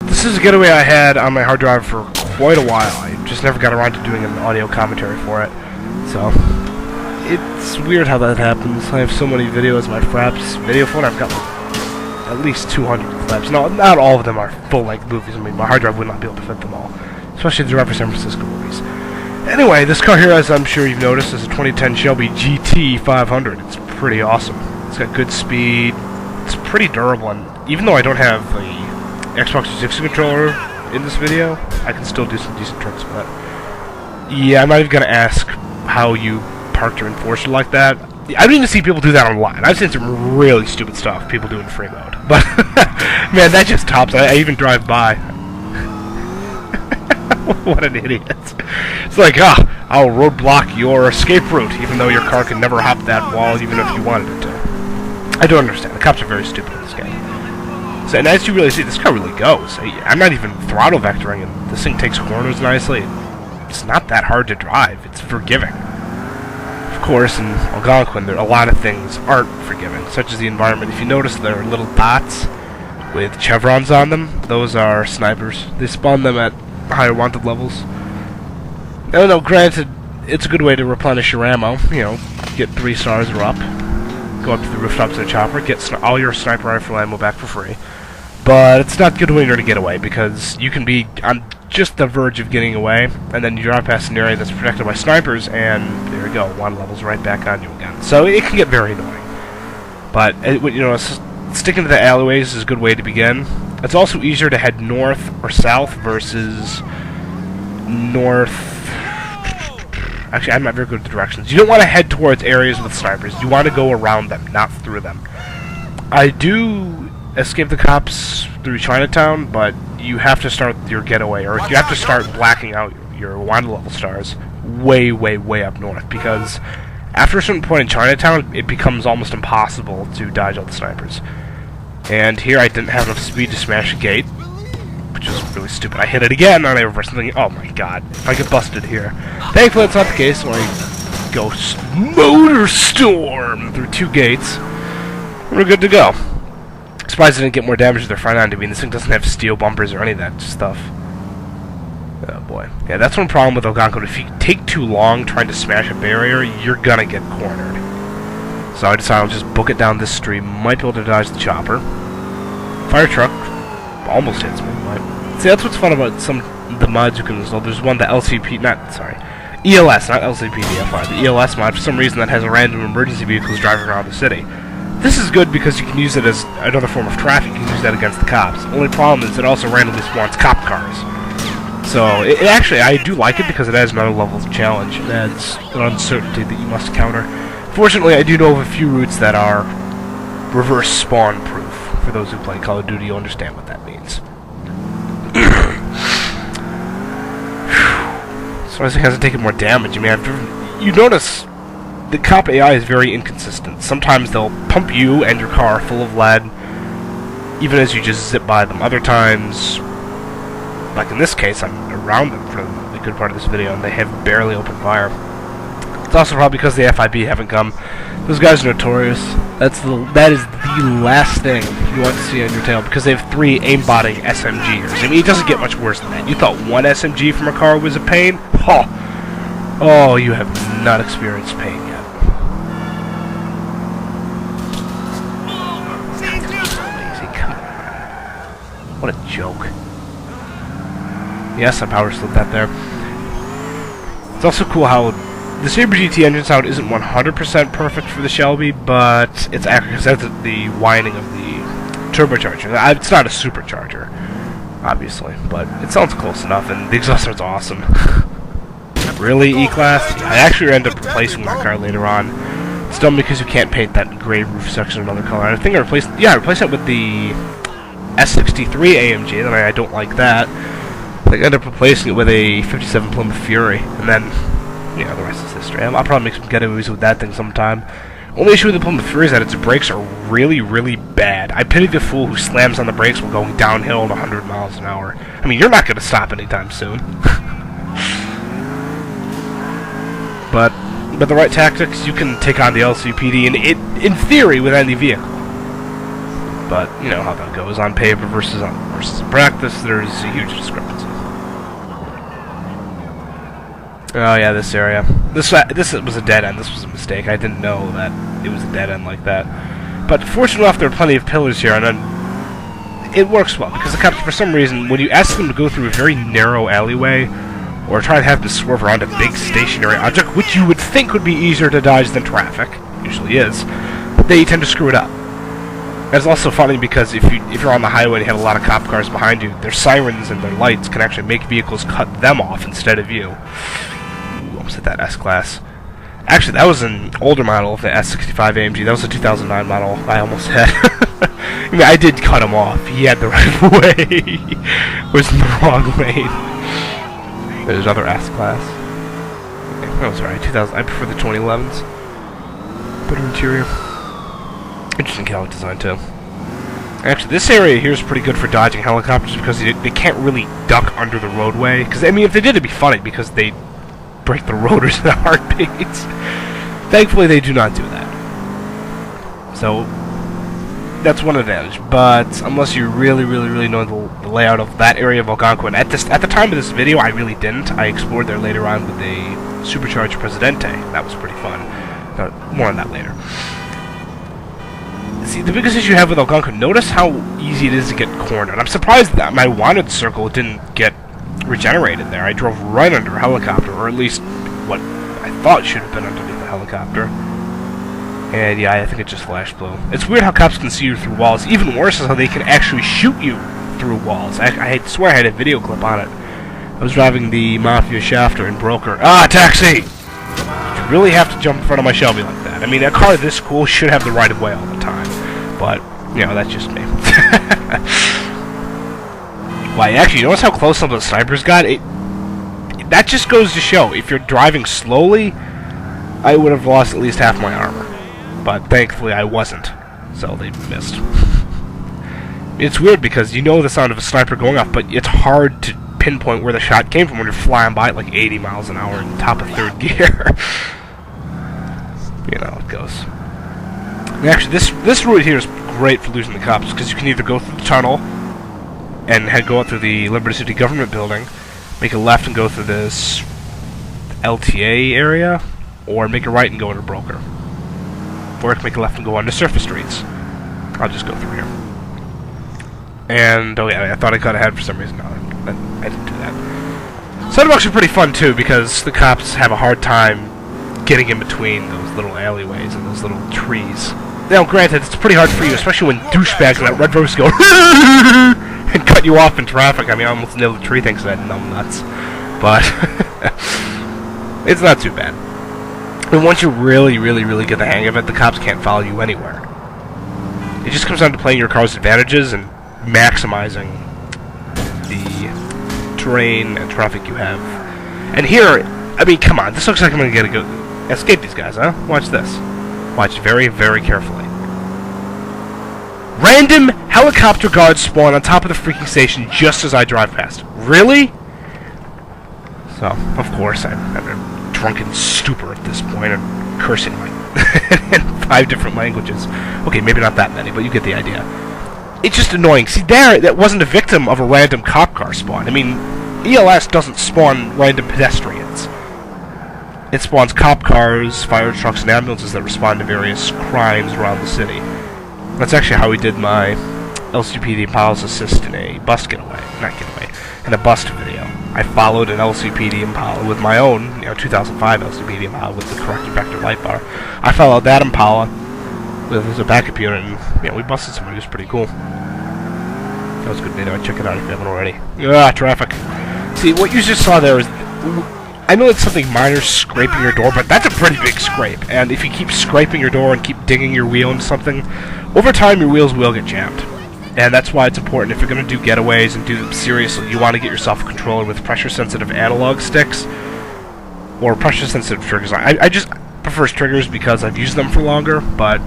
This is a getaway I had on my hard drive for quite a while. I just never got around to doing an audio commentary for it. So, it's weird how that happens. I have so many videos on my Fraps video phone. I've got at least 200 clips. No, not all of them are full-length movies. I mean, my hard drive would not be able to fit them all. Especially the Drive for San Francisco movies. Anyway, this car here, as I'm sure you've noticed, is a 2010 Shelby GT 500. It's pretty awesome. It's got good speed. It's pretty durable, and even though I don't have the Xbox 360 controller in this video, I can still do some decent tricks with it. Yeah, I'm not even going to ask how you parked your enforcer like that. I don't even see people do that online. I've seen some really stupid stuff people do in free mode. But, man, that just tops. I even drive by. What an idiot. It's like, I'll roadblock your escape route, even though your car can never hop that wall, even if you wanted it to. I don't understand. The cops are very stupid in this game. So, and as you really see, this car really goes. I'm not even throttle vectoring, and this thing takes corners nicely. It's not that hard to drive. It's forgiving. Of course, in Algonquin, a lot of things aren't forgiving, such as the environment. If you notice, there are little dots with chevrons on them. Those are snipers. They spawn them at higher wanted levels. No, granted, it's a good way to replenish your ammo. You know, get 3 stars or up. Go up to the rooftops of the chopper, get all your sniper rifle ammo back for free. But it's not good when you're to get away, because you can be on just the verge of getting away, and then you drive past an area that's protected by snipers, and there you go, one level's right back on you again. So it can get very annoying. But, you know, sticking to the alleyways is a good way to begin. It's also easier to head north or south versus north. Actually, I'm not very good at the directions. You don't want to head towards areas with snipers. You want to go around them, not through them. I do escape the cops through Chinatown, but you have to start your getaway, or you have to start blacking out your wanted level stars way, way, way up north, because after a certain point in Chinatown, it becomes almost impossible to dodge all the snipers. And here I didn't have enough speed to smash a gate, which is really stupid. I hit it again, and I reversed thinking, oh my god, if I get busted here. Thankfully, that's not the case, so I go motor storm through 2 gates. We're good to go. Surprised I didn't get more damage to their front end. I mean, this thing doesn't have steel bumpers or any of that stuff. Oh boy. Yeah, that's one problem with Algonquin. If you take too long trying to smash a barrier, you're gonna get cornered. So I decided I'll just book it down this street. Might be able to dodge the chopper. Fire truck almost hits me. But see, that's what's fun about some of the mods you can install. There's one, the LCP, ELS, not LCP DFR. The ELS mod, for some reason, that has a random emergency vehicles driving around the city. This is good because you can use it as another form of traffic. You can use that against the cops. The only problem is it also randomly spawns cop cars. So, it actually, I do like it because it adds another level of challenge. It adds an uncertainty that you must counter. Fortunately, I do know of a few routes that are reverse spawn proof. For those who play Call of Duty, you'll understand what that means. So this thing hasn't taken more damage. I mean, you notice the cop AI is very inconsistent. Sometimes they'll pump you and your car full of lead, even as you just zip by them. Other times, like in this case, I'm around them for a good part of this video, and they have barely opened fire. It's also probably because the FIB haven't come. Those guys are notorious. That is the last thing you want to see on your tail, because they have 3 aimbotting SMGers. I mean, it doesn't get much worse than that. You thought 1 SMG from a car was a pain? Oh, you have not experienced pain yet. What a joke. Yes, I power slipped that there. It's also cool how the Sabre GT engine sound isn't 100% perfect for the Shelby, but it's accurate because that's the whining of the turbocharger. It's not a supercharger, obviously, but it sounds close enough, and the exhaust sounds awesome. Really, E-Class? I actually end up replacing my car later on. It's dumb because you can't paint that gray roof section another color. I think I replaced it with the S63 AMG, and I don't like that. I think I ended up replacing it with a 57 Plymouth Fury, and then, yeah, the rest is history. I'll probably make some getaways with that thing sometime. Only issue with the Plymouth Fury is that its brakes are really, really bad. I pity the fool who slams on the brakes while going downhill at 100 miles an hour. I mean, you're not going to stop anytime soon. But with the right tactics, you can take on the LCPD, and in theory, with any vehicle. But you know how that goes on paper versus in practice. There's a huge discrepancy. Oh yeah, this area. This was a dead end. This was a mistake. I didn't know that it was a dead end like that. But fortunately enough, there are plenty of pillars here, and then it works well because the cops, for some reason, when you ask them to go through a very narrow alleyway, or try to have them swerve around a big stationary object, which you would think would be easier to dodge than traffic, usually is, they tend to screw it up. And it's also funny because if you're on the highway and you have a lot of cop cars behind you, their sirens and their lights can actually make vehicles cut them off instead of you. Almost hit that S-Class. Actually, that was an older model of the S65 AMG. That was a 2009 model. I almost hit. I mean, I did cut him off. He had the right of way. Was in the wrong lane. There's another S-Class. Okay, that was alright. 2000. I prefer the 2011s. Better interior. Interesting calic design too. Actually, this area here is pretty good for dodging helicopters because they can't really duck under the roadway. Because I mean, if they did, it'd be funny because they break the rotors in a heartbeat. Thankfully, they do not do that. So that's one advantage. But unless you really know the layout of that area of Algonquin, at the time of this video, I really didn't. I explored there later on with a supercharged Presidente. That was pretty fun. More on that later. See, the biggest issue you have with Algonquin, notice how easy it is to get cornered. I'm surprised that my wanted circle didn't get regenerated there. I drove right under a helicopter, or at least what I thought should have been underneath the helicopter. And yeah, I think it just flash blue. It's weird how cops can see you through walls. Even worse is how they can actually shoot you through walls. I swear I had a video clip on it. I was driving the Mafia Shafter in Broker. Ah, taxi! You really have to jump in front of my Shelby like that. I mean, a car this cool should have the right of way all the time. But, you know, that's just me. Why, actually, you notice how close some of the snipers got? That just goes to show, if you're driving slowly, I would have lost at least half my armor. But thankfully I wasn't, so they missed. It's weird because you know the sound of a sniper going off, but it's hard to pinpoint where the shot came from when you're flying by at like 80 miles an hour in top of third gear. You know how it goes. And actually, this route here is great for losing the cops, because you can either go through the tunnel and go out through the Liberty City government building, make a left and go through this LTA area, or make a right and go into Broker. Or I can make a left and go onto surface streets. I'll just go through here. And, oh yeah, I thought I got ahead for some reason. No, I didn't do that. Sidewalks are pretty fun too, because the cops have a hard time getting in between those little alleyways and those little trees. Now, granted, it's pretty hard for you, especially when douchebags in that red rose go and cut you off in traffic. I mean, I almost nailed the tree thanks to that numb nuts. But it's not too bad. And once you really get the hang of it, the cops can't follow you anywhere. It just comes down to playing your car's advantages and maximizing the terrain and traffic you have. And here, I mean, come on, this looks like I'm gonna go escape these guys, huh? Watch this. Watch very carefully. Random helicopter guards spawn on top of the freaking station just as I drive past. Really? So, of course, I'm a drunken stupor at this point and cursing in 5 different languages. Okay, maybe not that many, but you get the idea. It's just annoying. See, that wasn't a victim of a random cop car spawn. I mean, ELS doesn't spawn random pedestrians. It spawns cop cars, fire trucks, and ambulances that respond to various crimes around the city. That's actually how we did my LCPD Impala's assist in a bus getaway. Not getaway. In a bust video. I followed an LCPD Impala with my own, 2005 LCPD Impala with the correct effector light bar. I followed that Impala with a backup unit, and we busted somebody. It was pretty cool. That was a good video. Check it out if you haven't already. Ah, traffic. See, what you just saw there is... I know it's something minor, scraping your door, but that's a pretty big scrape. And if you keep scraping your door and keep digging your wheel into something, over time your wheels will get jammed. And that's why it's important, if you're going to do getaways and do them seriously, you want to get yourself a controller with pressure-sensitive analog sticks, or pressure-sensitive triggers. I just prefer triggers because I've used them for longer, but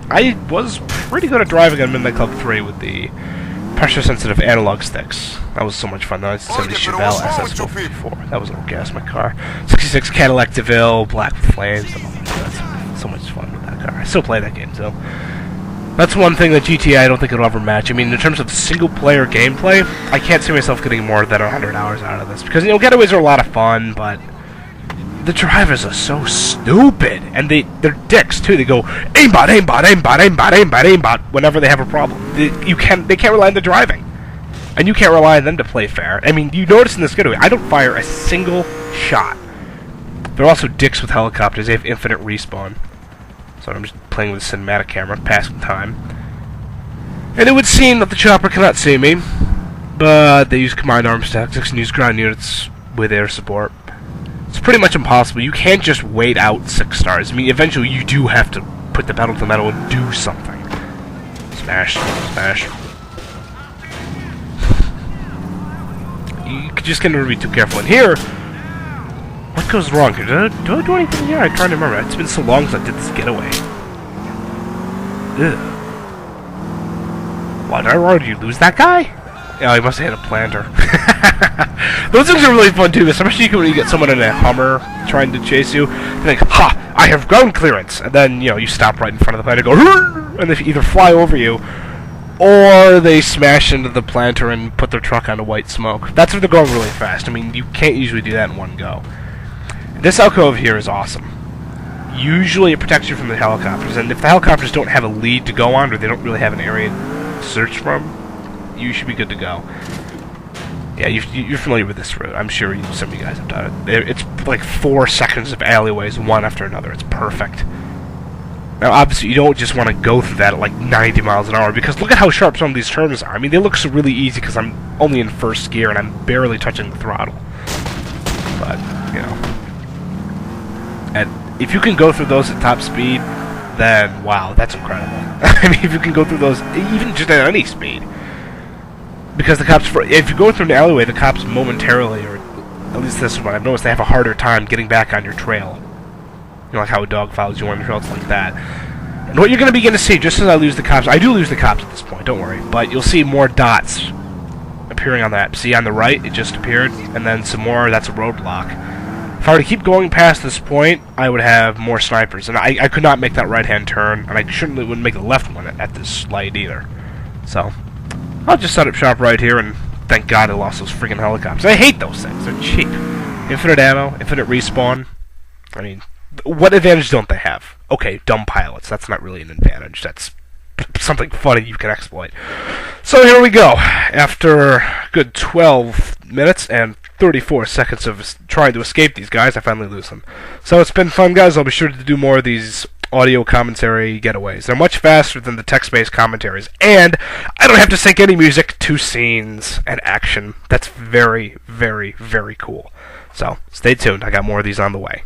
I was pretty good at driving on Midnight Club 3 with the pressure-sensitive analog sticks. That was so much fun. That was 70 Chevelle SS454. That was an orgasmic car. 66 Cadillac DeVille, black with flames. That's so much fun with that car. I still play that game, so. That's one thing that GTA I don't think it'll ever match. I mean, in terms of single-player gameplay, I can't see myself getting more than 100 hours out of this. Because, you know, getaways are a lot of fun, but the drivers are so stupid. And they're dicks, too. They go, aimbot, aimbot, aimbot, aimbot, aimbot, aimbot, whenever they have a problem. They can't rely on the driving. And you can't rely on them to play fair. I mean, you notice in this getaway, I don't fire a single shot. They're also dicks with helicopters. They have infinite respawn. So I'm just playing with a cinematic camera, passing time. And it would seem that the chopper cannot see me, but they use combined arms tactics and use ground units with air support. It's pretty much impossible. You can't just wait out 6 stars. I mean, eventually you do have to put the pedal to the metal and do something. Smash, smash. You just can't be too careful. And here, what goes wrong here? Do I do anything here? I'm trying to remember. It's been so long since I did this getaway. Ugh. What? Did you lose that guy? Yeah, he must have hit a planter. Those things are really fun too, especially when you get someone in a Hummer trying to chase you. You're like, ha! I have ground clearance! And then, you know, you stop right in front of the planter, go, Rrr! And they either fly over you, or they smash into the planter and put their truck onto white smoke. That's if they're going really fast. I mean, you can't usually do that in one go. This alcove here is awesome. Usually it protects you from the helicopters, and if the helicopters don't have a lead to go on, or they don't really have an area to search from, you should be good to go. Yeah, you're familiar with this route. I'm sure some of you guys have done it. It's like 4 sections of alleyways, one after another. It's perfect. Now, obviously, you don't just want to go through that at like 90 miles an hour, because look at how sharp some of these turns are. I mean, they look so really easy because I'm only in first gear and I'm barely touching the throttle. But, you know. And if you can go through those at top speed, then, wow, that's incredible. I mean, if you can go through those, even just at any speed. Because the cops, if you go through an alleyway, the cops momentarily, or at least this is what I've noticed, they have a harder time getting back on your trail. You know, like how a dog follows you on the trail, it's like that. And what you're going to begin to see, just as I lose the cops, I do lose the cops at this point, don't worry, but you'll see more dots appearing on the map. See, on the right, it just appeared, and then some more, that's a roadblock. If I were to keep going past this point, I would have more snipers, and I could not make that right-hand turn, and I wouldn't make the left one at this light either. So, I'll just set up shop right here, and thank God I lost those freaking helicopters. I hate those things. They're cheap. Infinite ammo, infinite respawn. I mean, what advantage don't they have? Okay, dumb pilots. That's not really an advantage. That's something funny you can exploit. So here we go. After a good 12 minutes and 34 seconds of trying to escape these guys, I finally lose them. So it's been fun, guys. I'll be sure to do more of these audio commentary getaways. They're much faster than the text-based commentaries, and I don't have to sync any music to scenes and action. That's very, very, very cool. So, stay tuned. I got more of these on the way.